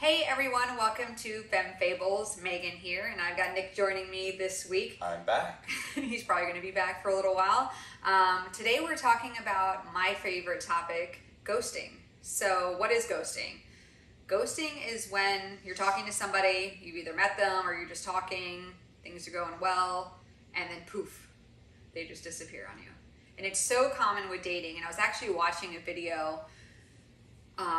Hey everyone, welcome to Femme Fables. Megan here, and I've got Nick joining me this week. I'm back. He's probably going to be back for a little while. Today we're talking about my favorite topic, ghosting. So what is ghosting? Ghosting is when you're talking to somebody, you've either met them or you're just talking, things are going well, and then poof, they just disappear on you. And it's so common with dating, and I was actually watching a video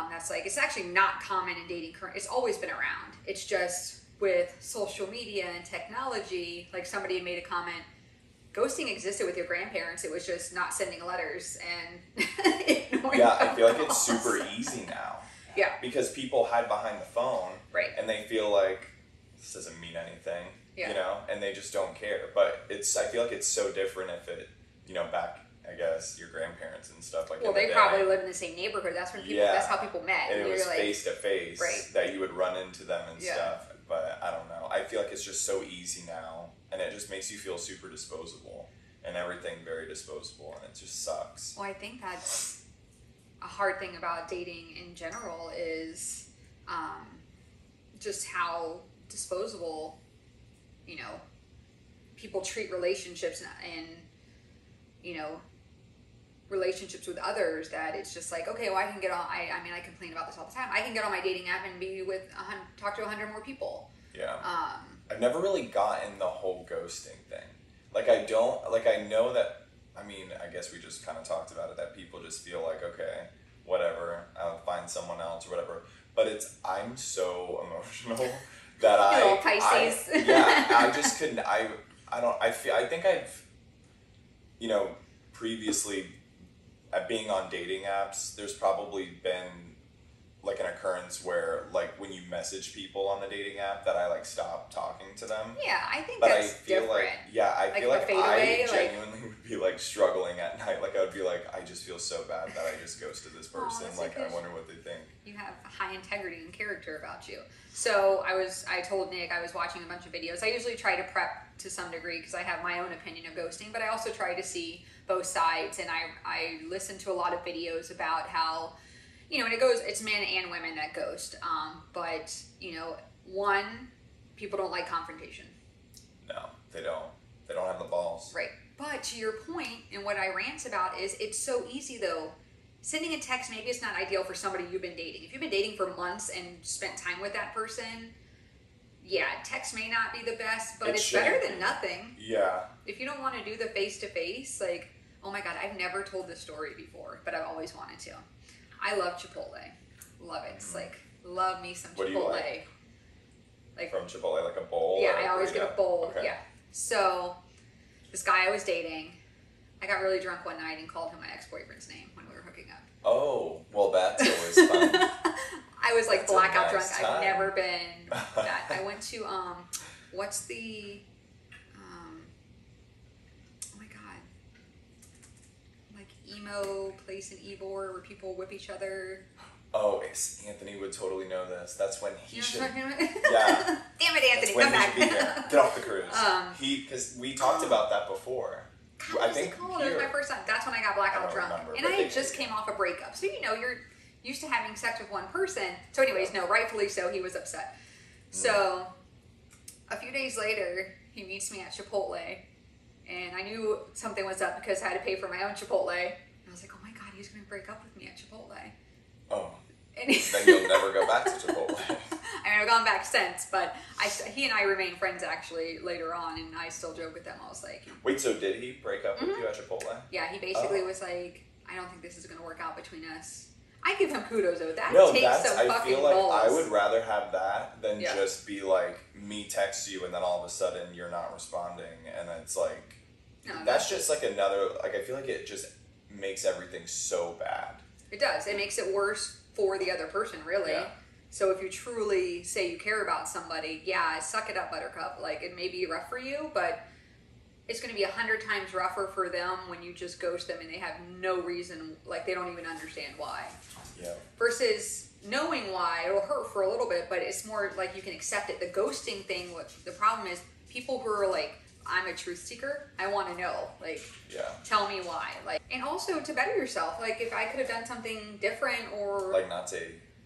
that's like, it's actually not common in dating current. It's always been around. It's just with social media and technology, like somebody had made a comment, ghosting existed with your grandparents. It was just not sending letters and ignoring Yeah, I feel like calls. it's super easy now. Yeah. Because people hide behind the phone. Right. And they feel like this doesn't mean anything. Yeah. You know, and they just don't care. But I feel like it's so different if it, back, I guess, your grandparents and stuff like that. Well, they probably live in the same neighborhood. That's when people. Yeah. That's how people met. And it was like, face to face that you would run into them and Yeah. stuff. But I don't know. I feel like it's just so easy now, and it just makes you feel super disposable, and everything very disposable, and it just sucks. Well, I think that's a hard thing about dating in general is just how disposable, people treat relationships and relationships with others, that it's just like, okay, well, I can get on, I mean, I complain about this all the time. I can get on my dating app and be with, talk to 100 more people. Yeah. I've never really gotten the whole ghosting thing. I know that, I guess we just kind of talked about it, that people just feel like, okay, whatever, I'll find someone else or whatever. But I'm so emotional that Pisces. I just couldn't, I think I've, previously, being on dating apps, there's probably been like an occurrence where like when you message people on the dating app that I stop talking to them. Yeah, I think but that's I feel different. I feel like away, I genuinely would be struggling at night. Like I would be like, I just feel so bad that I just ghosted this person. I wonder what they think. You have high integrity and character about you. So I told Nick I was watching a bunch of videos. I usually try to prep to some degree because I have my own opinion of ghosting, but I also try to see both sides, and I listen to a lot of videos about how, and it's men and women that ghost. But, one, people don't like confrontation. No, they don't. They don't have the balls. Right. But to your point, and what I rant about is it's so easy though. Sending a text maybe it's not ideal for somebody you've been dating. If you've been dating for months and spent time with that person, yeah, text may not be the best, but it's better than nothing. Yeah. If you don't want to do the face-to-face, oh my God, I've never told this story before, but I've always wanted to. I love Chipotle. Love it. It's love me some Chipotle. What do you like? From Chipotle, like a bowl? Yeah, I always get a bowl. Okay. Yeah. So, this guy I was dating, I got really drunk one night and called him my ex-boyfriend's name when we were hooking up. Oh, well, that's always fun. I was blackout drunk. Time. I've never been that. I went to, what's the, oh my God, emo place in Ybor where people whip each other. Oh, Anthony would totally know this. That's when he should. Yeah. Damn it, Anthony, come back. Get off the cruise. Because we talked about that before. God, I think it was my first time. That's when I got blackout drunk. And I just came off a breakup. So, you're used to having sex with one person. So anyways, no, rightfully so, he was upset. So a few days later, he meets me at Chipotle. And I knew something was up because I had to pay for my own Chipotle. And I was like, oh my God, he's going to break up with me at Chipotle. Oh. And then you'll never go back to Chipotle. I've gone back since, but he and I remain friends actually later on, and I still joke with them. I was like, wait, so did he break up with you at Chipotle? Yeah, he basically was like, I don't think this is going to work out between us. I give him kudos though. That takes some fucking balls. I feel like I would rather have that than just be like me text you and then all of a sudden you're not responding, and it's like that's just like another I feel like it just makes everything so bad. It does. It makes it worse for the other person, really. Yeah. So if you truly say you care about somebody, suck it up, buttercup. It may be rough for you, but it's going to be 100 times rougher for them when you just ghost them and they have no reason, they don't even understand why. Yeah. Versus knowing why, it'll hurt for a little bit, but it's more like you can accept it. The ghosting thing, the problem is people who are I'm a truth seeker. I want to know, tell me why. And also to better yourself. If I could have done something different or... not to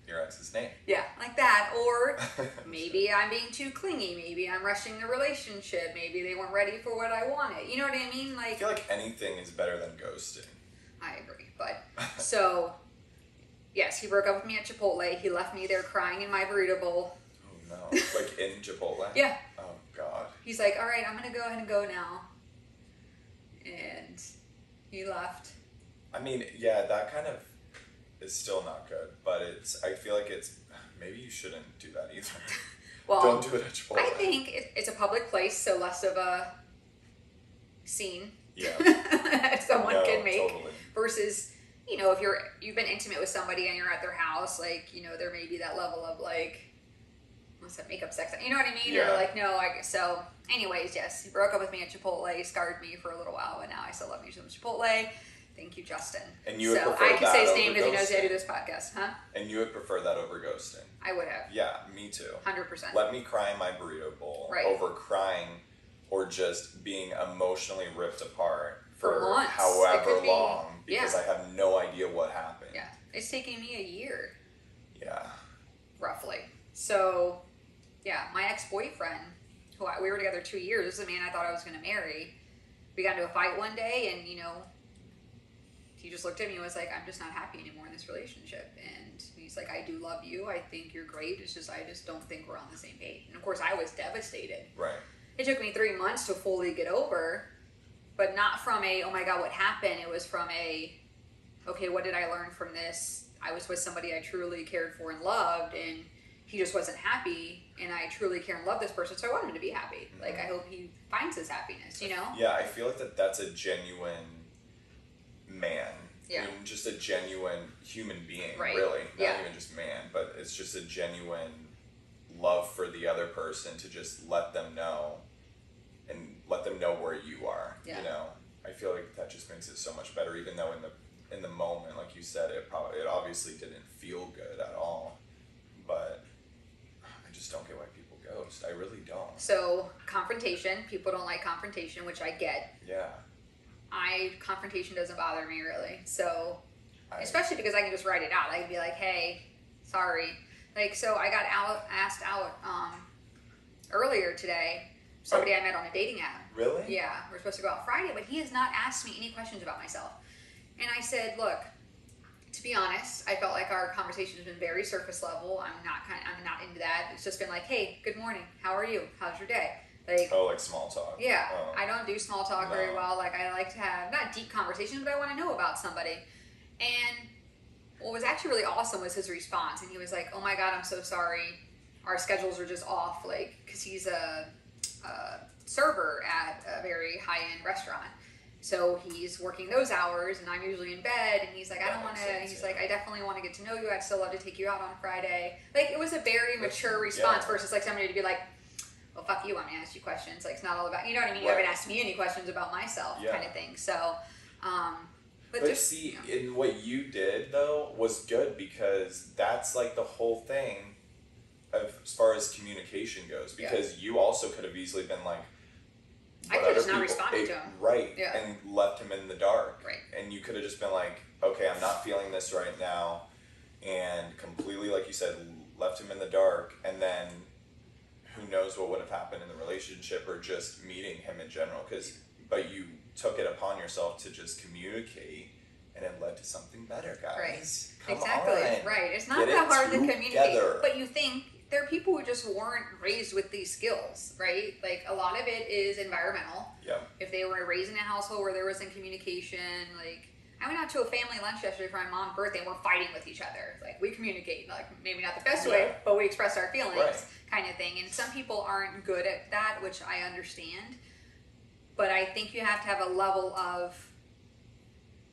your ex's name. Yeah, like that. Or maybe I'm being too clingy. Maybe I'm rushing the relationship. Maybe they weren't ready for what I wanted. You know what I mean? I feel like anything is better than ghosting. I agree. But, so, yes, he broke up with me at Chipotle. He left me there crying in my burrito bowl. Oh, no. Like in Chipotle? Yeah. Oh, God. He's like, all right, I'm going to go ahead and go now. And he left. I mean, yeah, that kind of is still not good, but I feel like maybe you shouldn't do that either. Well, don't do it at Chipotle. I think it's a public place, so less of a scene someone can make. Totally. Versus, if you've been intimate with somebody and you're at their house, like, there may be that level of, like, what's that, makeup sex, you know what I mean? Yeah. Or like, no, so anyways, yes, he broke up with me at Chipotle, scarred me for a little while, but now I still love me some Chipotle. Thank you, Justin. And you would prefer I can that say his over name because he knows ghosting? I do this podcast, huh? And you would prefer that over ghosting? I would have. Yeah, me too. 100%. Let me cry in my burrito bowl over crying or just being emotionally ripped apart for months. however long because I have no idea what happened. Yeah, it's taking me a year. Yeah. Roughly. So, yeah, my ex-boyfriend, we were together 2 years. This is a man I thought I was going to marry. We got into a fight one day, and he just looked at me and was like, I'm just not happy anymore in this relationship. And he's like, I do love you. I think you're great. It's just, I just don't think we're on the same page. And of course, I was devastated. Right. It took me 3 months to fully get over, but not from oh my God, what happened? It was from okay, what did I learn from this? I was with somebody I truly cared for and loved, and he just wasn't happy. And I truly care and love this person, so I want him to be happy. Mm-hmm. Like, I hope he finds his happiness, Yeah, I feel like that's a genuine man. Yeah. I mean, just a genuine human being, right. Really. Not even just man, but it's just a genuine love for the other person to just let them know and let them know where you are. Yeah. I feel like that just makes it so much better, even though in the moment, like you said, it obviously didn't feel good at all. But I just don't get why people ghost. I really don't. So, confrontation. People don't like confrontation, which I get. Yeah. Confrontation doesn't bother me really. So, especially because I can just write it out. I can be like, hey, sorry. Like, so I got asked out earlier today. Somebody I met on a dating app. Really? Yeah. We're supposed to go out Friday, but he has not asked me any questions about myself. And I said, look, to be honest, I felt like our conversation has been very surface level. I'm not into that. It's just been like, hey, good morning. How are you? How's your day? Like small talk. Yeah. I don't do small talk very well. Like, I like to have, not deep conversations, but I want to know about somebody. And what was actually really awesome was his response. And he was like, oh my God, I'm so sorry. Our schedules are just off. Like, because he's a server at a very high-end restaurant. So he's working those hours, and I'm usually in bed, and he's like, I don't want to, he's like, I definitely want to get to know you. I'd still love to take you out on Friday. Like, it was a very mature response versus like somebody to be like, well, fuck you, I'm going to ask you questions. Like, it's not all about, you know what I mean? You haven't asked me any questions about myself kind of thing. So, but just, see, in what you did, though, was good because that's like the whole thing as far as communication goes. Because you also could have easily been like, I could have just not responded to him. Right. Yeah. And left him in the dark. Right. And you could have just been like, okay, I'm not feeling this right now. And completely, like you said, left him in the dark. And then who knows what would have happened in the relationship or just meeting him in general. But you took it upon yourself to just communicate, and it led to something better, guys. Right. Come exactly. on. Right. It's not that hard to communicate. But you think there are people who just weren't raised with these skills, right? Like, a lot of it is environmental. Yeah. If they were raised in a household where there wasn't communication, like, I went out to a family lunch yesterday for my mom's birthday, and we're fighting with each other. Like, we communicate, like, maybe not the best way, but we express our feelings, kind of thing. And some people aren't good at that, which I understand. But I think you have to have a level of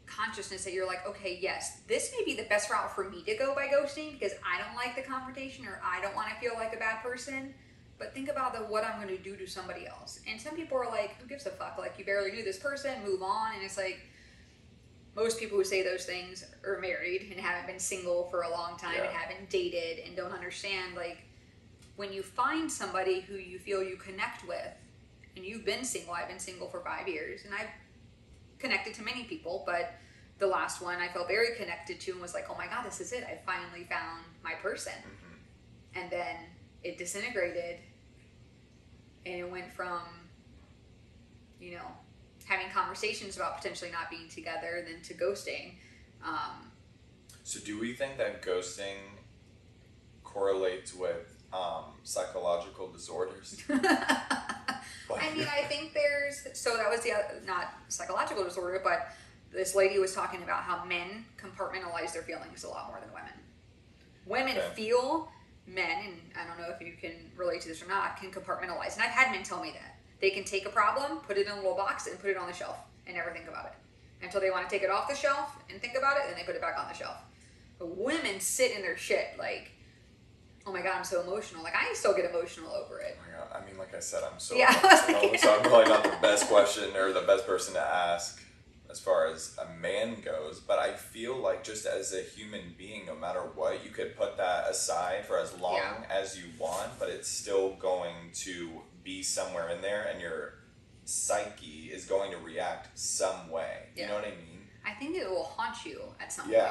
consciousness that you're like, okay, yes, this may be the best route for me to go by ghosting because I don't like the confrontation or I don't want to feel like a bad person. But think about what I'm going to do to somebody else. And some people are like, who gives a fuck? Like, you barely knew this person, move on. And it's like, most people who say those things are married and haven't been single for a long time and haven't dated and don't understand, like, when you find somebody who you feel you connect with, and you've been single, I've been single for 5 years, and I've connected to many people, but the last one I felt very connected to and was like, oh my God, this is it. I finally found my person. Mm-hmm. And then it disintegrated, and it went from, you know, having conversations about potentially not being together then to ghosting. So do we think that ghosting correlates with psychological disorders? I mean, I think so that was the other, not psychological disorder, but this lady was talking about how men compartmentalize their feelings a lot more than women. Women feel, men, and I don't know if you can relate to this or not, can compartmentalize. And I've had men tell me that. They can take a problem, put it in a little box, and put it on the shelf and never think about it. Until they want to take it off the shelf and think about it, then they put it back on the shelf. But women sit in their shit like, oh my God, I'm so emotional. Like, I still get emotional over it. Oh my God. I mean, like I said, I'm so emotional, like, so I'm probably not the best question or the best person to ask as far as a man goes, but I feel like just as a human being, no matter what, you could put that aside for as long as you want, but it's still going to be somewhere in there, and your psyche is going to react some way. You know what I mean? I think it will haunt you at some point.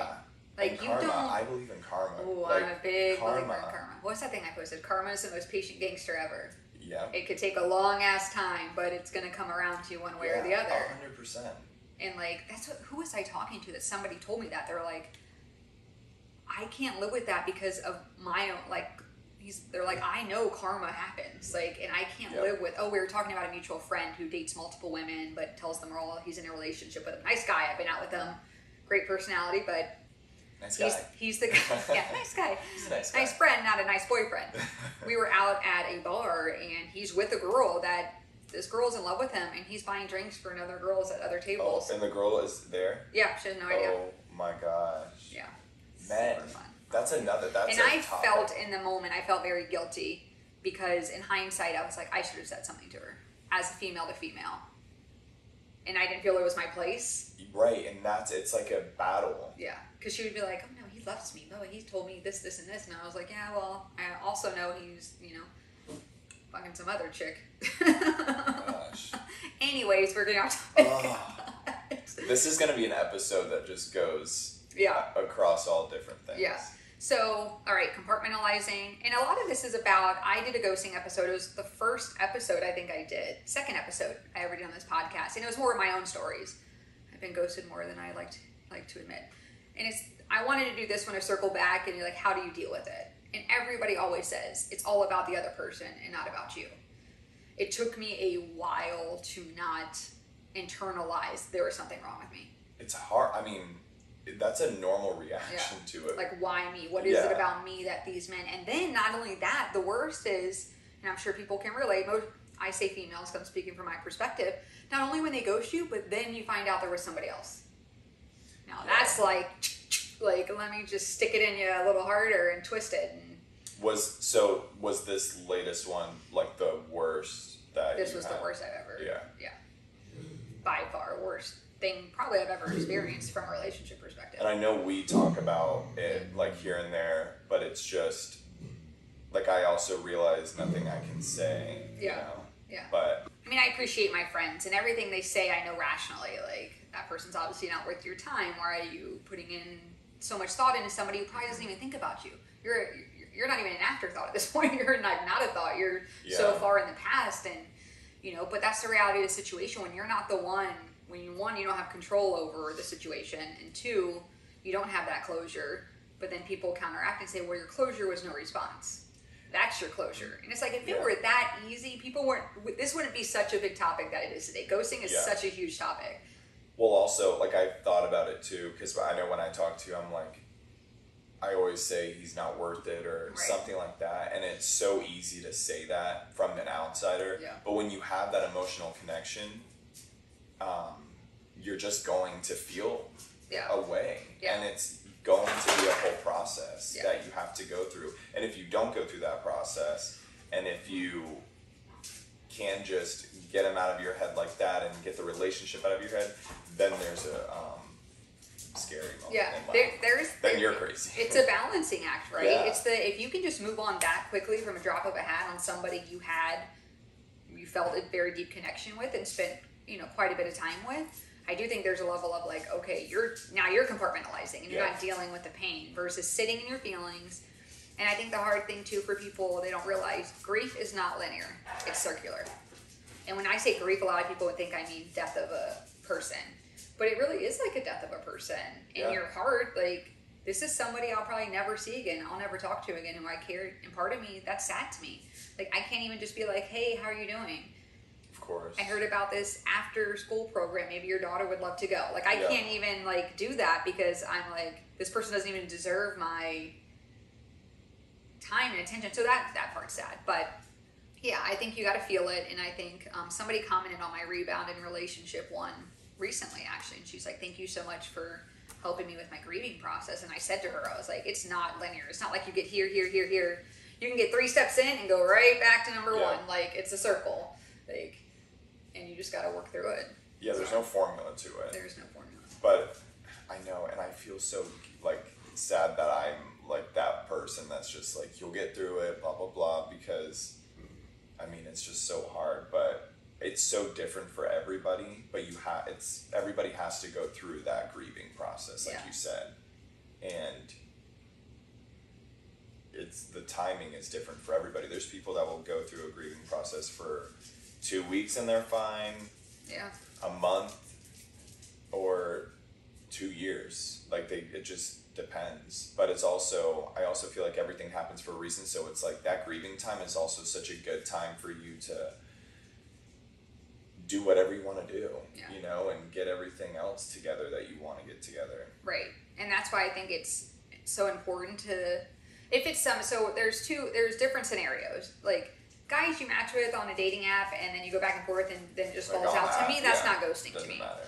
Like, and you karma, don't. I believe in karma. Oh, like, I'm a big believer in karma. What's that thing I posted? Karma is the most patient gangster ever. Yeah. It could take a long ass time, but it's gonna come around to you one way or the other. 100%. And like, who was I talking to that somebody told me that? They're like, I can't live with that because of my own, like, they're like, I know karma happens, like, and I can't live with, we were talking about a mutual friend who dates multiple women, but tells them all he's in a relationship with a nice guy. I've been out with him, great personality, but nice guy. He's the guy, nice guy. He's a nice guy. Nice friend, not a nice boyfriend. We were out at a bar, and he's with a girl that, this girl's in love with him, and he's buying drinks for other girls at other tables. Oh, and the girl is there? Yeah, she has no idea. Oh my gosh. Yeah. Men. Super fun. That's and I felt in the moment, I felt very guilty because in hindsight, I was like, I should have said something to her as a female to female. And I didn't feel it was my place. Right, and it's like a battle. Yeah, because she would be like, oh no, he loves me. Oh, he told me this, this, and this. And I was like, yeah, well, I also know he's, fucking some other chick. Gosh. Anyways, we're getting off topic. This is going to be an episode that just goes across all different things. Yeah. So, all right, compartmentalizing. And a lot of this is about, I did a ghosting episode. It was the first episode I think I did. Second episode I ever did on this podcast. And it was more of my own stories. I've been ghosted more than I like to admit. And I wanted to do this one to circle back and be like, how do you deal with it? And everybody always says it's all about the other person and not about you. It took me a while to not internalize there was something wrong with me. It's hard. I mean, that's a normal reaction to it. Like, why me? What is it about me that these men... And then, not only that, the worst is, and I'm sure people can relate, I say females, because I'm speaking from my perspective, not only when they ghost you, but then you find out there was somebody else. Now, that's like, let me just stick it in you a little harder and twist it. And was this latest one, like, the worst that This was the worst I've ever... Yeah. By far, worst thing probably I've ever experienced from a relationship perspective. And I know we talk about it like here and there, but it's just like I also realize nothing I can say. Yeah. But I mean, I appreciate my friends and everything they say. I know rationally, like, that person's obviously not worth your time. Why are you putting in so much thought into somebody who probably doesn't even think about you? You're not even an afterthought at this point. You're not a thought. You're so far in the past, and but that's the reality of the situation when you're not the one. When you don't have control over the situation, and two, you don't have that closure. But then people counteract and say, well, your closure was no response. That's your closure. And it's like, if it were that easy, this wouldn't be such a big topic that it is today. Ghosting is such a huge topic. Well, also, like, I've thought about it too, because I know when I talk to you, I'm like, I always say he's not worth it or something like that. And it's so easy to say that from an outsider. Yeah. But when you have that emotional connection, you're just going to feel a way. Yeah. And it's going to be a whole process that you have to go through. And if you don't go through that process, and if you can just get them out of your head like that and get the relationship out of your head, then there's a scary moment. Yeah, then you're crazy. It's a balancing act, right? Yeah. If you can just move on that quickly from a drop of a hat on somebody you felt a very deep connection with and spent quite a bit of time with, I do think there's a level of like, okay, you're compartmentalizing and you're Yeah. not dealing with the pain versus sitting in your feelings. And I think the hard thing too for people, they don't realize grief is not linear, it's circular. And when I say grief, a lot of people would think I mean death of a person, but it really is like a death of a person in your heart. Like, this is somebody I'll probably never see again, I'll never talk to again, who I cared, and part of me, that's sad to me. Like, I can't even just be like, hey, how are you doing? Of course. I heard about this after school program, maybe your daughter would love to go. Like, I can't even like do that because I'm like, this person doesn't even deserve my time and attention. So that part's sad. But yeah, I think you got to feel it. And I think somebody commented on my rebound in relationship one recently, actually, and she's like, thank you so much for helping me with my grieving process. And I said to her, I was like, it's not linear. It's not like you get here. You can get 3 steps in and go right back to number one. Like, it's a circle. Like, and you just got to work through it. Yeah, there's no formula to it. There's no formula. But I know, and I feel so like sad that I'm like that person that's just like, you'll get through it, blah blah blah, because I mean, it's just so hard, but it's so different for everybody. But everybody has to go through that grieving process, like you said, and the timing is different for everybody. There's people that will go through a grieving process for 2 weeks and they're fine. Yeah. A month or 2 years. Like, it just depends. But it's also, I also feel like everything happens for a reason. So it's like that grieving time is also such a good time for you to do whatever you want to do, you know, and get everything else together that you want to get together. Right. And that's why I think it's so important to, if it's so there's different scenarios. Like, guys you match with on a dating app and then you go back and forth and then it just falls out. To me, that's not ghosting. Doesn't to me. Matter.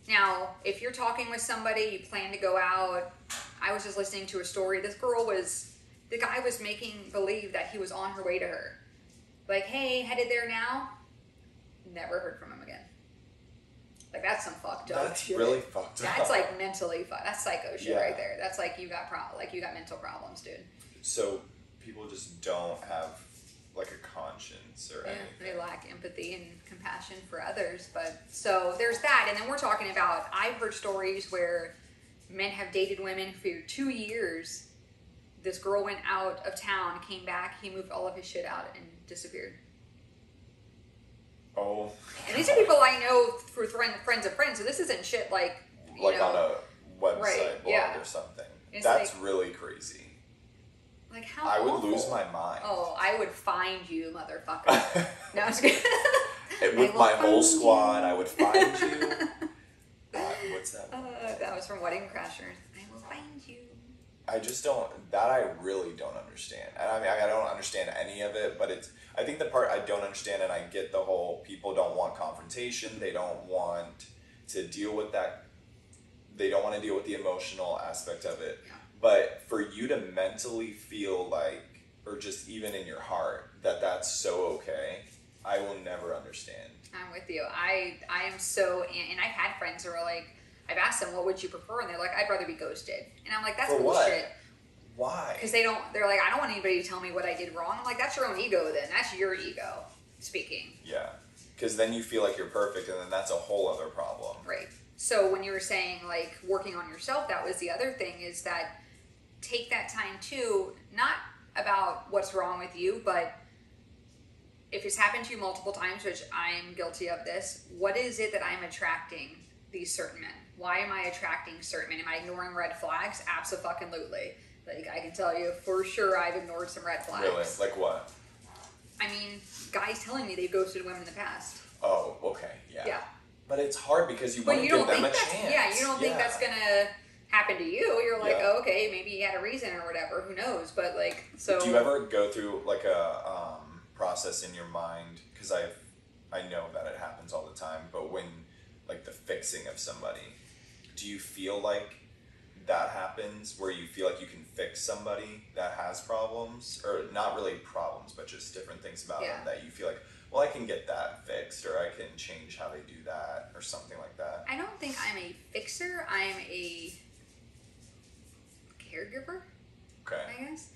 Now, if you're talking with somebody, you plan to go out. I was just listening to a story. The guy was making believe that he was on her way to her. Like, hey, headed there now? Never heard from him again. Like, that's some fucked up shit. That's really fucked up. That's like mentally fucked. That's psycho shit right there. That's like you got mental problems, dude. So people just don't have like a conscience or anything. They lack empathy and compassion for others. But so there's that. And then we're talking about, I've heard stories where men have dated women for 2 years. This girl went out of town, came back, he moved all of his shit out and disappeared. Oh. And these are people I know through friends of friends, so this isn't shit like, you know, on a website blog or something. It's that's like, really crazy. Like, how I would awful. lose my mind. Oh, I would find you, motherfucker. No, I'm just kidding. With my whole squad, I would find you. What's that? That was from Wedding Crashers. I will find you. I just don't, that I really don't understand. And I mean, I don't understand any of it, but I think the part I don't understand, and I get the whole people don't want confrontation, they don't want to deal with that, they don't want to deal with the emotional aspect of it. Yeah. But for you to mentally feel like, or just even in your heart, that that's so okay, I will never understand. I'm with you. I am so, and I've had friends who are like, I've asked them, what would you prefer? And they're like, I'd rather be ghosted. And I'm like, that's for bullshit. What? Why? Because they're like, I don't want anybody to tell me what I did wrong. I'm like, that's your own ego then. That's your ego speaking. Yeah. Because then you feel like you're perfect, and then that's a whole other problem. Right. So when you were saying, like, working on yourself, that was the other thing, is that take that time too, not about what's wrong with you, but if it's happened to you multiple times, which I'm guilty of this, what is it that I'm attracting these certain men? Why am I attracting certain men? Am I ignoring red flags? Absolutely. Like, I can tell you for sure I've ignored some red flags. Really? Like what? I mean, guys telling me they've ghosted women in the past. Oh, okay. Yeah. Yeah. But it's hard because you want to give them a chance. Yeah, you don't think that's going to happen to you. You're like, yeah. oh, okay, maybe he had a reason or whatever. Who knows? But, like, so... Do you ever go through, like, a process in your mind? Because I know that it happens all the time. But when, like, the fixing of somebody, do you feel like that happens where you feel like you can fix somebody that has problems? Or not really problems, but just different things about them that you feel like, well, I can get that fixed, or I can change how they do that, or something like that. I don't think I'm a fixer. I'm a caregiver, okay. I guess.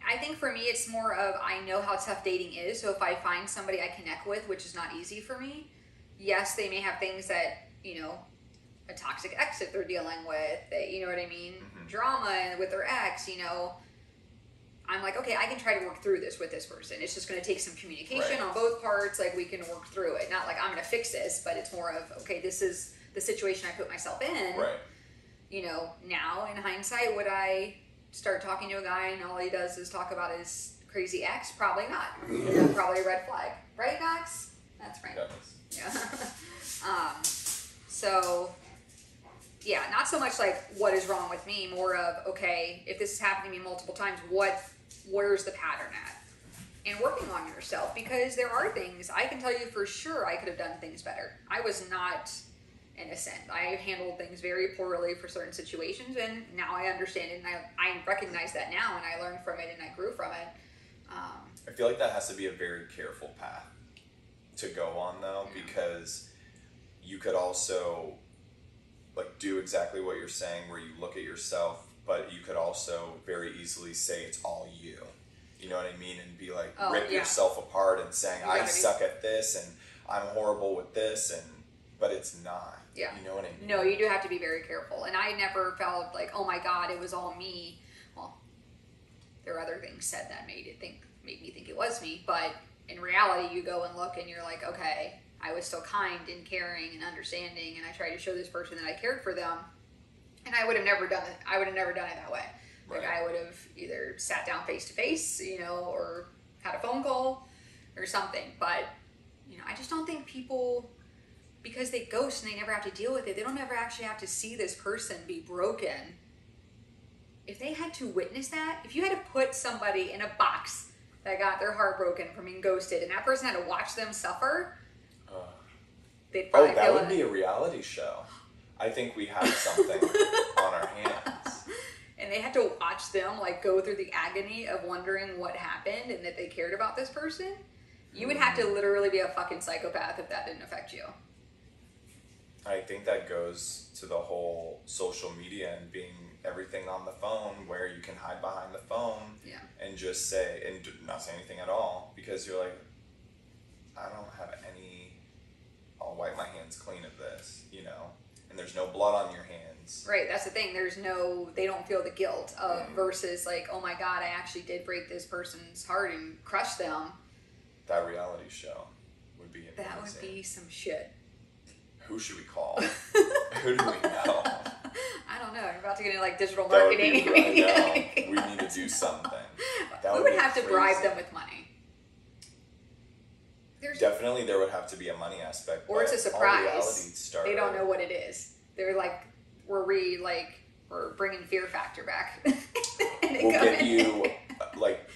I think for me, it's more of, I know how tough dating is, so if I find somebody I connect with, which is not easy for me, yes, they may have things that, you know, a toxic ex that they're dealing with, that, you know what I mean? Drama with their ex, you know, I'm like, okay, I can try to work through this with this person. It's just going to take some communication on both parts. Like, we can work through it. Not like I'm going to fix this, but it's more of, okay, this is the situation I put myself in. Right. You know, now in hindsight, would I start talking to a guy and all he does is talk about his crazy ex? Probably not. That's probably a red flag. Right, Max? That's right. Yeah. So, yeah, not so much like what is wrong with me, more of, okay, if this is happening to me multiple times, where's the pattern at? And working on yourself, because there are things, I can tell you for sure I could have done things better. I was not innocent. I handled things very poorly for certain situations, and now I understand it, and I recognize that now, and I learned from it, and I grew from it. I feel like that has to be a very careful path to go on, though, because you could also like do exactly what you're saying, where you look at yourself, but you could also very easily say it's all you. You know what I mean? And be like, rip yourself apart and saying, I suck at this and I'm horrible with this, but it's not. Yeah. You know what I mean? No, you do have to be very careful. And I never felt like, oh my God, it was all me. Well, there are other things said that made me think it was me, but in reality, you go and look and you're like, okay, I was still kind and caring and understanding, and I tried to show this person that I cared for them, and I would have never done it. I would have never done it that way. Like, I would have either sat down face to face, you know, or had a phone call or something. But, you know, I just don't think people, because they ghost and they never have to deal with it, they don't ever actually have to see this person be broken. If they had to witness that, if you had to put somebody in a box that got their heart broken from being ghosted, and that person had to watch them suffer, they'd probably that would be a reality show. I think we have something on our hands. And they had to watch them like go through the agony of wondering what happened and that they cared about this person. You would have to literally be a fucking psychopath if that didn't affect you. I think that goes to the whole social media and being everything on the phone, where you can hide behind the phone and just say, and not say anything at all, because you're like, I don't have any, I'll wipe my hands clean of this, you know, and there's no blood on your hands. Right, that's the thing. They don't feel the guilt of versus like, oh my God, I actually did break this person's heart and crush them. That reality show would be amazing. That would be some shit. Who should we call? Who do we know? I don't know. You're about to get into like digital marketing. I know. We need to do something. We would have to bribe them with money. Definitely there would have to be a money aspect. Or it's a surprise. They don't know what it is. They're like, we're bringing Fear Factor back. We'll get you like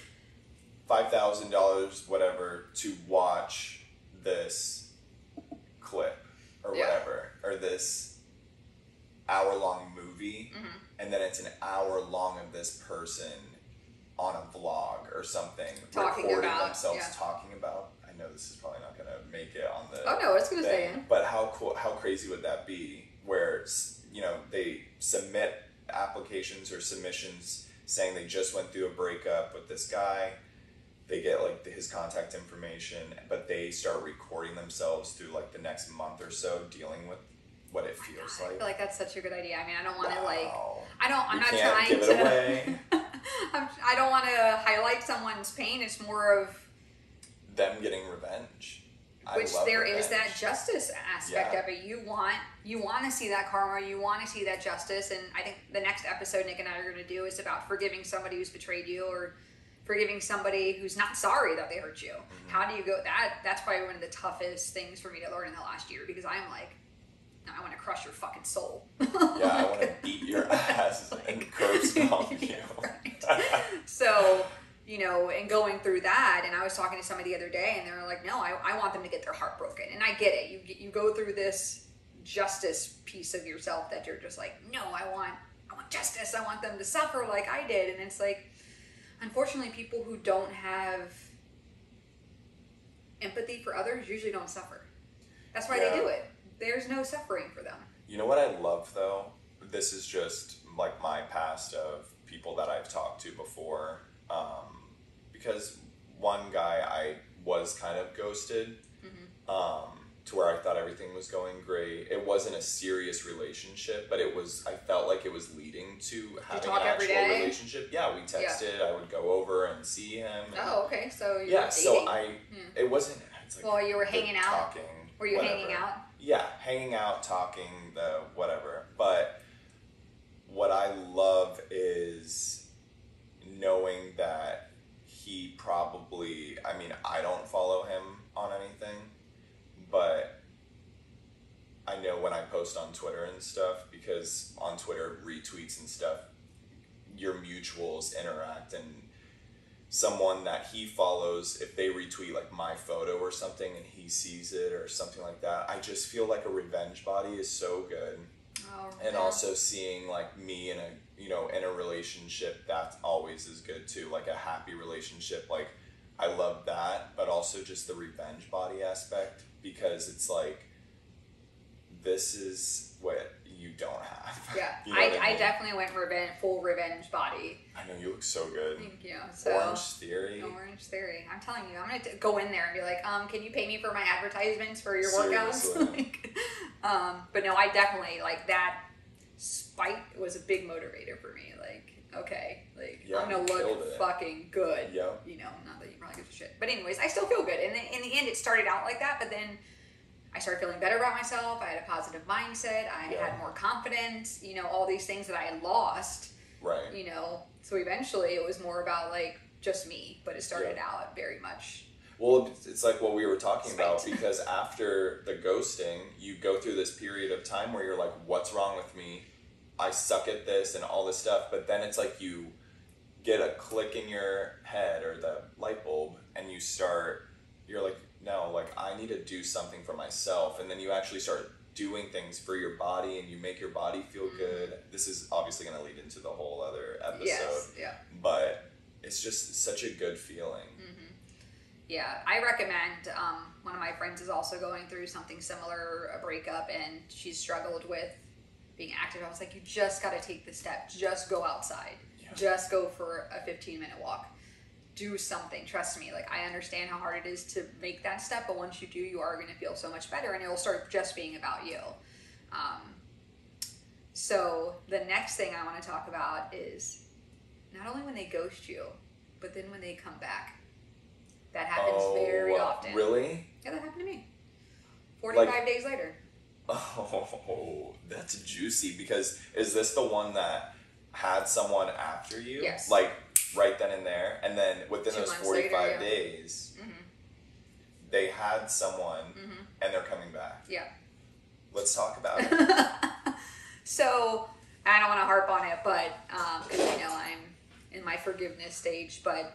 $5,000, whatever, to watch this clip or whatever, or this hour-long movie, and then it's an hour long of this person on a vlog or something, recording themselves talking about. I know this is probably not going to make it on the. Oh no, it's going to stay in. But how cool? How crazy would that be? Where they submit applications or submissions saying they just went through a breakup with this guy. They get like his contact information, but they start recording themselves through like the next month or so, dealing with what it feels like. I feel like that's such a good idea. I mean, I don't want to I'm not trying give to. It away. I don't want to highlight someone's pain. It's more of them getting revenge. Which there is that justice aspect of it. You want to see that karma. You want to see that justice. And I think the next episode Nick and I are going to do is about forgiving somebody who's betrayed you, or forgiving somebody who's not sorry that they hurt you. How do you go? That's probably one of the toughest things for me to learn in the last year, because I'm like, no, I want to crush your fucking soul. I want to beat your ass and curse on you. So, and going through that, and I was talking to somebody the other day, and they were like, no, I want them to get their heart broken. And I get it. You go through this justice piece of yourself that you're just like, no, I want justice. I want them to suffer like I did. And it's like, unfortunately, people who don't have empathy for others usually don't suffer. That's why they do it. There's no suffering for them. You know what I love, though? This is just like my past of people that I've talked to before. Because one guy, I was kind of ghosted. to where I thought everything was going great. It wasn't a serious relationship, but I felt like it was leading to having an actual relationship. Yeah, we texted. I would go over and see him. And okay. So you were dating. So it wasn't. It's like, well, you were hanging out. Talking. Were you hanging out? Yeah, hanging out, talking, whatever. But what I love is knowing that he probably, I mean, I don't follow him on anything, but I know when I post on Twitter and stuff, because on Twitter, retweets and stuff, your mutuals interact, and someone that he follows, if they retweet like my photo or something and he sees it or something like that, I just feel like a revenge body is so good. And also seeing like me in a relationship, that always is good too, like a happy relationship. Like I love that, but also just the revenge body aspect, because it's like, this is what you don't have. Yeah, you know I mean? Definitely went full revenge body. I know, you look so good. Thank you. So, Orange Theory. I'm telling you, I'm going to go in there and be like, can you pay me for my advertisements for your Seriously. workouts? But no, I definitely, like, that spite was a big motivator for me. Like, okay, like, I'm going to look fucking good. Yep. You know, not that you probably give a shit. But anyways, I still feel good. And in the end, it started out like that, but then I started feeling better about myself. I had a positive mindset. I had more confidence, you know, all these things that I had lost. Right. You know, so eventually it was more about like just me, but it started out very much. Well, it's like what we were talking about, because after the ghosting, you go through this period of time where you're like, what's wrong with me? I suck at this and all this stuff. But then it's like you get a click in your head or the light bulb, and you're like, no, like I need to do something for myself. And then you actually start doing things for your body, and you make your body feel good. This is obviously going to lead into the whole other episode. Yes, yeah. But it's just such a good feeling. Yeah, I recommend, one of my friends is also going through something similar, a breakup, and she's struggled with being active. I was like, you just got to take the step. Just go outside. Yeah. Just go for a 15-minute walk. Do something. Trust me. Like, I understand how hard it is to make that step, but once you do, you are going to feel so much better, and it'll start just being about you. So the next thing I want to talk about is not only when they ghost you, but then when they come back. That happens very often. Really? Yeah, that happened to me. 45 days later. Oh, that's juicy. Because is this the one that had someone after you? Yes. Like right then and there, and then within 2 those months 45 later, days, they had someone, and they're coming back. Yeah. Let's talk about it. So, I don't want to harp on it, but because you know I'm in my forgiveness stage, but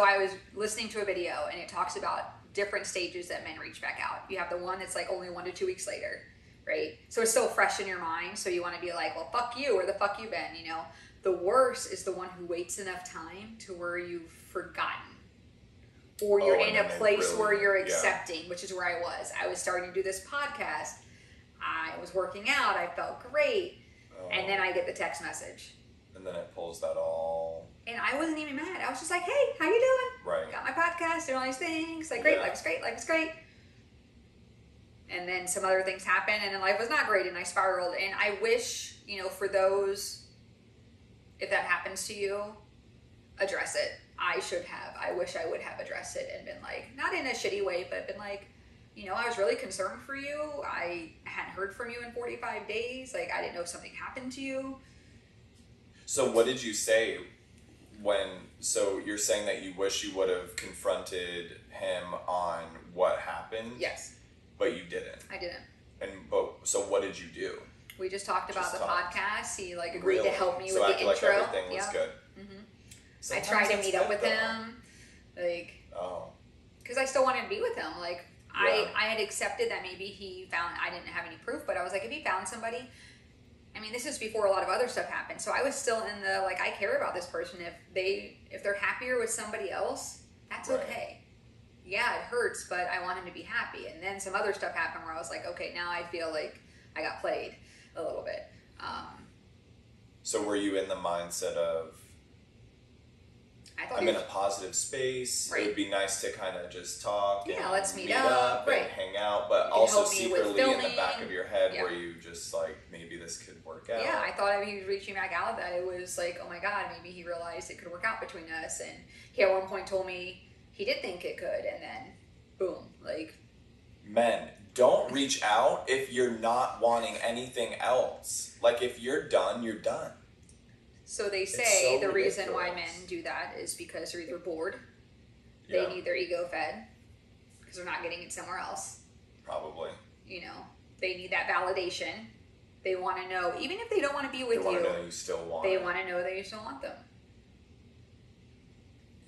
I was listening to a video, and it talks about different stages that men reach back out. You have the one that's like only 1 to 2 weeks later, right? So it's still fresh in your mind. So you want to be like, well, fuck you, or the fuck you been, you know? The worst is the one who waits enough time to where you've forgotten, or you're in a place where you're accepting, which is where I was. I was starting to do this podcast. I was working out. I felt great. And then I get the text message. And then it pulls that all. And I wasn't even mad. I was just like, hey, how you doing? Right. Got my podcast, doing all these things. Like, great, life is great, life is great. And then some other things happened, and then life was not great, and I spiraled. And I wish, you know, for those, if that happens to you, address it. I wish I would have addressed it and been like, not in a shitty way, but been like, you know, I was really concerned for you. I hadn't heard from you in 45 days. Like, I didn't know if something happened to you. So what did you say so you're saying that you wish you would have confronted him on what happened? Yes. But you didn't. I didn't. So what did you do? We just talked about the podcast. He like agreed to help me with the intro. Like everything was good. I tried to meet up with him, like, because I still wanted to be with him. Like, I had accepted that maybe he found, I didn't have any proof, but I was like, if he found somebody, I mean, this is before a lot of other stuff happened. So I was still in the, like, I care about this person. If they're happier with somebody else, that's okay. Yeah, it hurts, but I want him to be happy. And then some other stuff happened where I was like, okay, now I feel like I got played a little bit. So were you in the mindset of, I'm in a positive space. Right. It would be nice to kind of just talk. Yeah, and let's meet up. and Right. hang out, but You can also help me with secretly in the filming. back of your head Yeah. where you just like, maybe this could work out. Yeah, I thought he was reaching back out that it was like, oh my God, maybe he realized it could work out between us. And he at one point told me he did think it could, and then boom, like. Men, don't reach out if you're not wanting anything else. Like, if you're done, you're done. So they say so the reason why ridiculous. men do that is because they're either bored, Yeah. they need their ego fed, because they're not getting it somewhere else. Probably. You know, they need that validation. They want to know, even if they don't want to be with They want you, to know you still want they it. want to know that you still want them.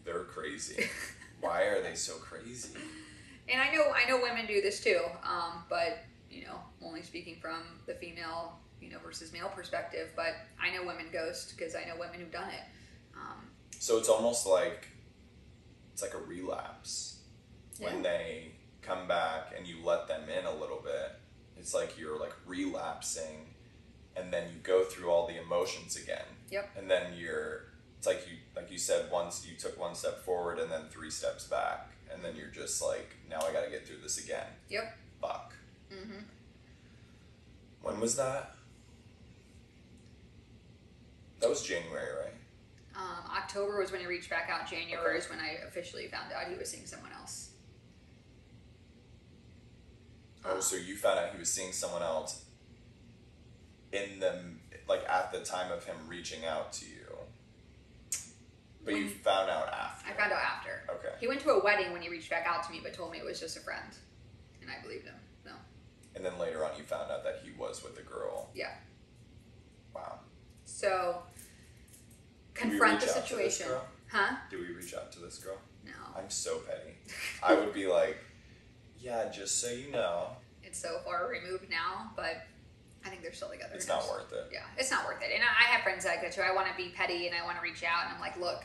They're crazy. Why are they so crazy? And I know women do this too, but you know, only speaking from the female, you know, versus male perspective. But I know women ghost because I know women who've done it. So it's almost like it's like a relapse Yeah. when they come back and you let them in a little bit. It's like you're like relapsing, and then you go through all the emotions again. Yep. And then it's like you said, once you took one step forward and then 3 steps back, and then you're just like, now I got to get through this again. Yep. Fuck. Mm-hmm. When was that? That was January, right? October was when he reached back out. January Okay. is when I officially found out he was seeing someone else. Oh, so you found out he was seeing someone else like at the time of him reaching out to you. But you found out after. I found out after. Okay. He went to a wedding when he reached back out to me, but told me it was just a friend, and I believed him. No. And then later on you found out that he was with a girl. Yeah. Wow. So Did we confront the reach out to this situation. girl? Huh? Did we reach out to this girl? No. I'm so petty. I would be like, yeah, just so you know. It's so far removed now, but I think they're still together. It's not worth it. Yeah, it's not worth it. And I have friends like that too. I want to be petty and I want to reach out, and I'm like, look,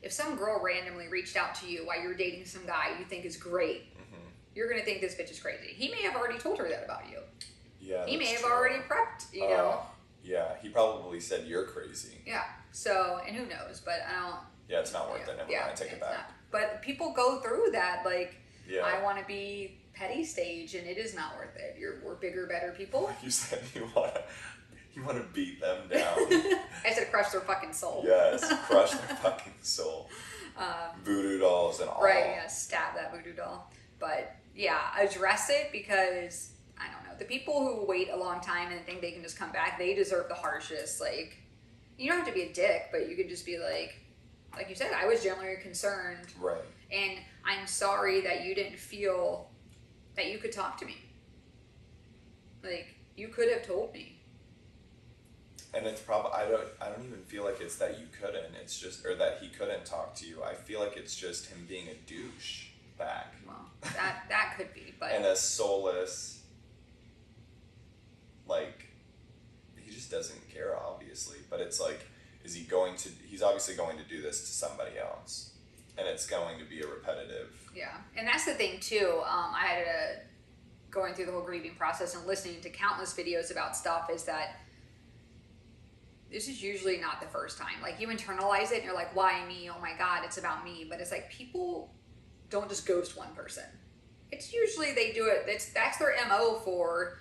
if some girl randomly reached out to you while you're dating some guy you think is great, you're going to think this bitch is crazy. He may have already told her that about you. Yeah. He may that's have true. already prepped, you know? Yeah, he probably said you're crazy. Yeah. So, and who knows, but I don't. Yeah, it's not worth it. Never mind, take it it's back. not. But people go through that, like, Yeah. I want to be petty stage, and it is not worth it. We're bigger, better people. You said you want to beat them down. I said crush their fucking soul. Yes, crush their fucking soul. Voodoo dolls and all. Right, yeah, stab that voodoo doll. But yeah, address it, because I don't know, the people who wait a long time and think they can just come back, they deserve the harshest. Like, you don't have to be a dick, but you can just be like you said, I was genuinely concerned, Right. and I'm sorry that you didn't feel that you could talk to me. Like, you could have told me. And it's probably I don't even feel like it's that you couldn't. It's just or that he couldn't talk to you. I feel like it's just him being a douche back. Well, that could be, but And a soulless, like, he just doesn't care, obviously. But it's like, he's obviously going to do this to somebody else. And it's going to be a repetitive. yeah. And that's the thing too. I had going through the whole grieving process and listening to countless videos about stuff, is that this is usually not the first time. Like, you internalize it and you're like, why me? Oh my God, it's about me. But it's like, people don't just ghost one person. It's usually they do it. That's their MO for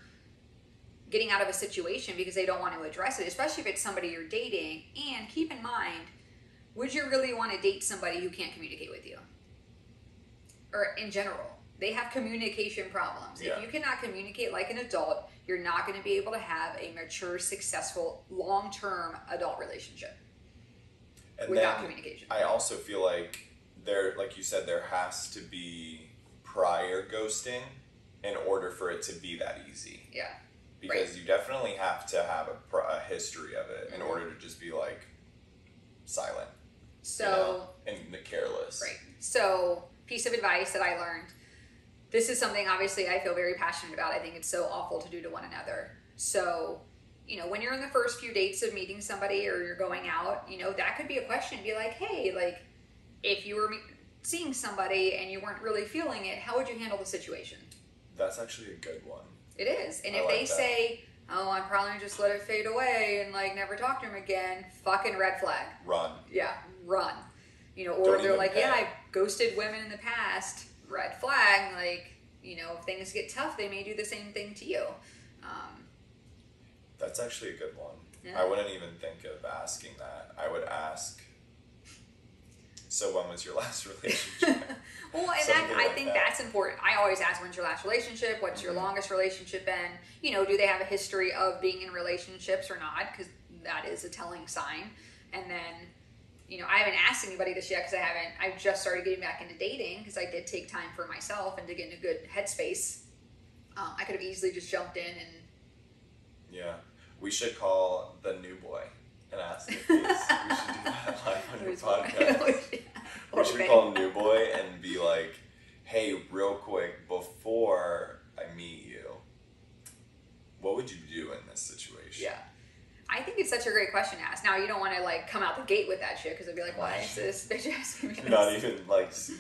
getting out of a situation, because they don't want to address it, especially if it's somebody you're dating. And keep in mind, would you really want to date somebody who can't communicate with you? Or in general, they have communication problems. Yeah. If you cannot communicate like an adult, you're not going to be able to have a mature, successful, long-term adult relationship And without then communication. I also feel like like you said, there has to be prior ghosting in order for it to be that easy. Yeah. Because Right. you definitely have to have a history of it in Mhm. order to just be like silent. So, and careless. right. So, piece of advice that I learned. This is something, obviously, I feel very passionate about. I think it's so awful to do to one another. So, when you're in the first few dates of meeting somebody, or you're going out, that could be a question. Be like, hey, like, if you were seeing somebody and you weren't really feeling it, how would you handle the situation? That's actually a good one. It is. And I if like they that. say, oh, I'm probably just let it fade away and, like, never talk to him again, fucking red flag. Run. Yeah, run. or Don't they're even like, pay. yeah, I've ghosted women in the past, red flag, like, if things get tough, they may do the same thing to you. That's actually a good one. Yeah. I wouldn't even think of asking that. I would ask, so when was your last relationship? Well, and Something I like think that. that's important. I always ask, when's your last relationship? What's your longest relationship been? Do they have a history of being in relationships or not? Because that is a telling sign. And then, I haven't asked anybody this yet because I've just started getting back into dating because I did take time for myself and to get in a good headspace. I could have easily just jumped in and... Yeah. We should call the new boy and ask if we should do that live on your podcast. We should call new boy and be like, hey, real quick, before I meet you, what would you do in this situation? Yeah. I think it's such a great question to ask. Now, you don't want to, come out the gate with that shit, because it'd be like, why is this bitch asking me this? Not even,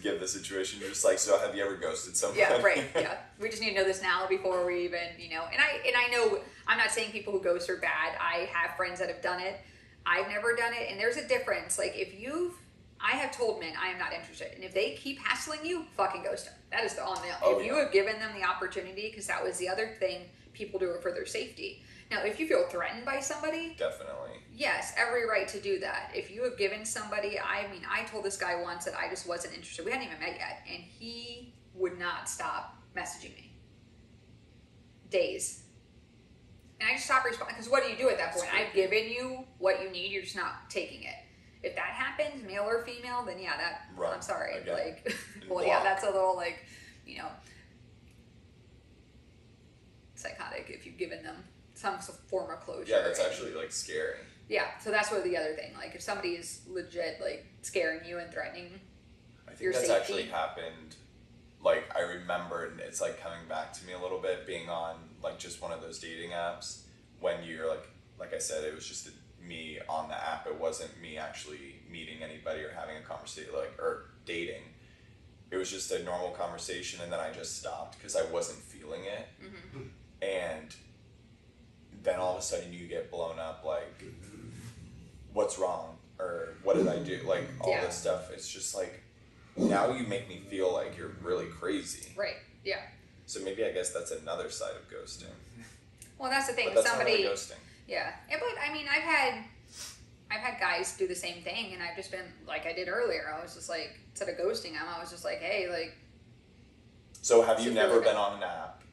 give the situation. You're just like, so have you ever ghosted somebody? Yeah, right, yeah. We just need to know this now before we even, And I know, I'm not saying people who ghost are bad. I have friends that have done it. I've never done it, and there's a difference. I have told men I am not interested, and if they keep hassling you, fucking ghost them. That is on them. Oh, if you have given them the opportunity, because that was the other thing people do it for their safety. Now, if you feel threatened by somebody, Definitely. yes, every right to do that. If you have given somebody, I told this guy once that I just wasn't interested. We hadn't even met yet, and he would not stop messaging me. Days. And I just stopped responding, because what do you do at that point? I've given you what you need, you're just not taking it. If that happens, male or female, then yeah, Run. I'm sorry. Again. Well, yeah, that's a little, psychotic if you've given them some form of closure. Yeah, that's actually, scary. Yeah, so that's what the other thing. If somebody is legit, scaring you and threatening I think your that's safety. actually happened. I remember, and it's coming back to me a little bit, being on just one of those dating apps when you're like I said, it was just me on the app. It wasn't me actually meeting anybody or having a conversation or dating. It was just a normal conversation, and then I just stopped because I wasn't feeling it. Mm-hmm. And then all of a sudden you get blown up what's wrong, or what did I do, all this stuff. It's just now you make me feel like you're really crazy. Right, yeah. So maybe I guess that's another side of ghosting. Well, that's the thing. But that's Somebody, not really ghosting. yeah. But I've had guys do the same thing, and I've just been like I did earlier. I was just instead of ghosting them, I was just hey, So have you never been on an app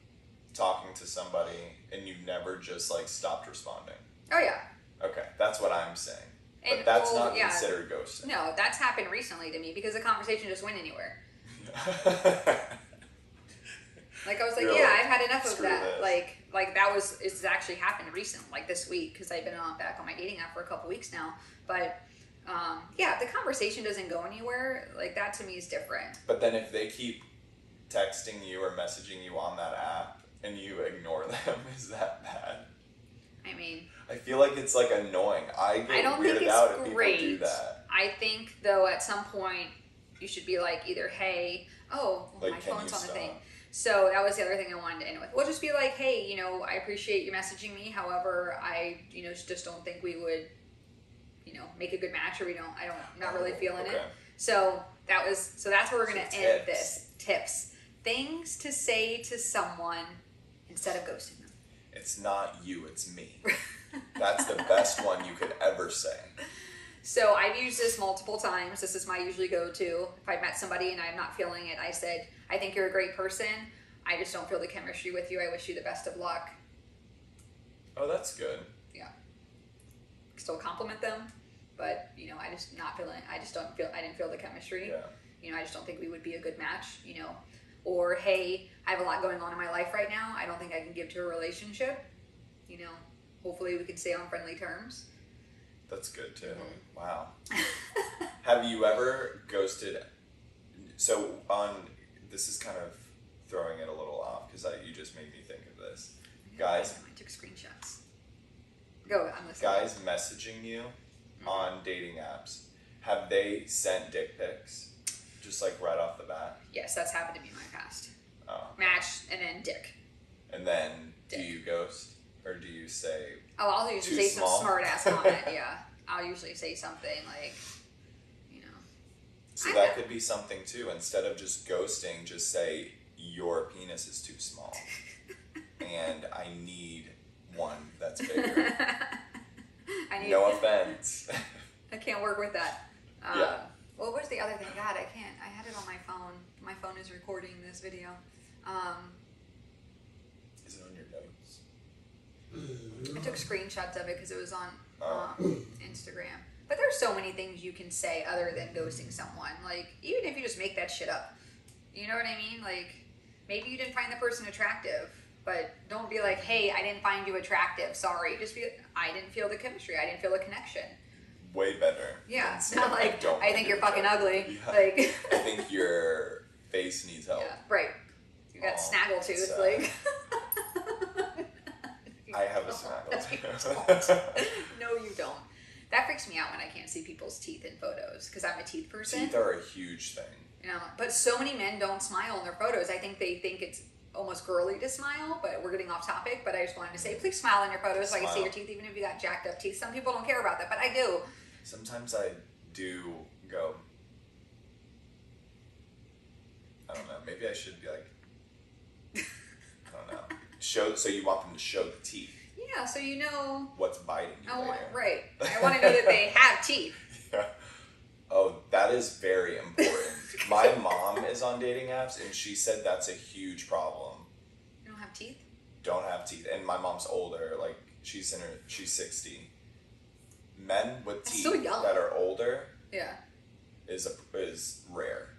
talking to somebody and you've never just stopped responding? Oh yeah. Okay, that's what I'm saying. And, But that's well, not yeah. considered ghosting. No, that's happened recently to me because the conversation just went anywhere. I was You're yeah, I've had enough of screw that. this. It's actually happened recent, this week, because I've been back on my dating app for a couple weeks now. But yeah, if the conversation doesn't go anywhere, that to me is different. But then if they keep texting you or messaging you on that app and you ignore them, is that bad? I mean, I feel like it's annoying. I get don't weirded think out it's if great. people do that. I think though at some point you should be either, hey, oh, well, my Can phone's you on the stop? thing. So that was the other thing I wanted to end with. We'll just be hey, I appreciate you messaging me. However, I, just don't think we would, make a good match, or not really feeling it. So that's where we're going to end this. Tips. Things to say to someone instead of ghosting them. It's not you, it's me. That's the best one you could ever say. So I've used this multiple times. This is my usually go-to. If I met somebody and I'm not feeling it, I said, I think you're a great person. I just don't feel the chemistry with you. I wish you the best of luck. Oh, that's good. Yeah. Still compliment them, but I just not feeling. I didn't feel the chemistry. Yeah. I just don't think we would be a good match. Or hey, I have a lot going on in my life right now. I don't think I can give to a relationship. Hopefully we can stay on friendly terms. That's good too. Mm-hmm. Wow. Have you ever ghosted? So this is kind of throwing it a little off because you just made me think of this. Guys, I took screenshots. Go, I'm listening. Guys messaging you on dating apps, have they sent dick pics? Just right off the bat? Yes, that's happened to me in my past. Oh. Match and then dick. And then Dick. do you ghost? Or do you say... Oh, I'll usually Too say small? some smart ass comment, yeah. I'll usually say something So that could be something too. Instead of just ghosting, just say, your penis is too small. And I need one that's bigger. No offense. I can't work with that. Yeah. Well, what's the other thing? God, I can't. I had it on my phone. My phone is recording this video. Is it on your notes? I took screenshots of it because it was on Instagram. But there's so many things you can say other than ghosting someone. Like, even if you just make that shit up. You know what I mean? Like, maybe you didn't find the person attractive, but don't be like, hey, I didn't find you attractive. Sorry. Just be, I didn't feel the chemistry. I didn't feel the connection. Way better. Yeah. It's not like, I think you're fucking ugly. Yeah. Like, I think your face needs help. Yeah, right. You got snaggletooth. Like. I have a snaggletooth. No, you don't. That freaks me out when I can't see people's teeth in photos because I'm a teeth person. Teeth are a huge thing. You know, but so many men don't smile in their photos. I think they think it's almost girly to smile, but we're getting off topic. But I just wanted to say, please smile in your photos so I can see your teeth, even if you got jacked up teeth. Some people don't care about that, but I do. Sometimes I do go, I don't know, maybe I should be like, I don't know. So you want them to show the teeth. Yeah, so you know what's biting you later. Right. I want to know that they have teeth. Yeah. Oh, that is very important. My mom is on dating apps, and she said that's a huge problem. You don't have teeth? Don't have teeth. And my mom's older. Like, she's 60. Men with teeth that are older is rare.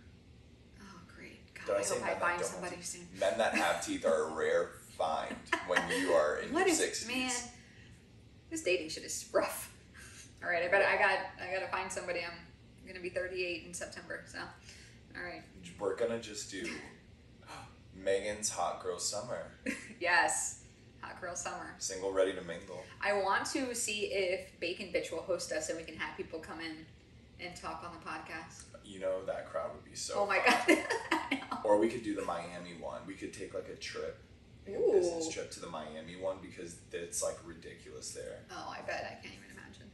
Oh, great. God, I hope I find somebody soon. Men that have teeth are a rare find when you are in your 60s. Man, this dating shit is rough. All right, I got to find somebody. I'm going to be 38 in September, so all right. We're going to just do Megan's Hot Girl Summer. Yes, Hot Girl Summer. Single, ready to mingle. I want to see if Bacon Bitch will host us and we can have people come in and talk on the podcast. You know, that crowd would be so Oh my fun. God. Or we could do the Miami one. We could take like a trip. Like a business trip to the Miami one because it's like ridiculous there. Oh, I bet. I can't even imagine.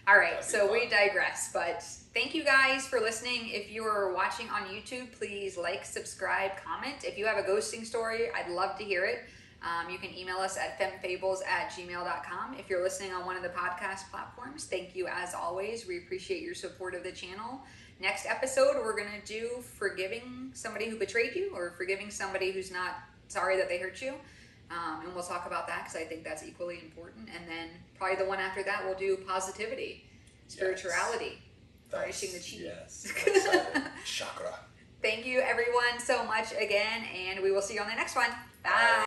All right, so we digress, but thank you guys for listening. If you're watching on YouTube, please like, subscribe, comment. If you have a ghosting story, I'd love to hear it. You can email us at femmefables@gmail.com. If you're listening on one of the podcast platforms, thank you as always. We appreciate your support of the channel. Next episode, we're going to do forgiving somebody who betrayed you or forgiving somebody who's not sorry that they hurt you. And we'll talk about that because I think that's equally important. And then probably the one after that, we'll do positivity, spirituality, nourishing the chi. Yes. Chakra. Thank you everyone so much again, and we will see you on the next one. Bye.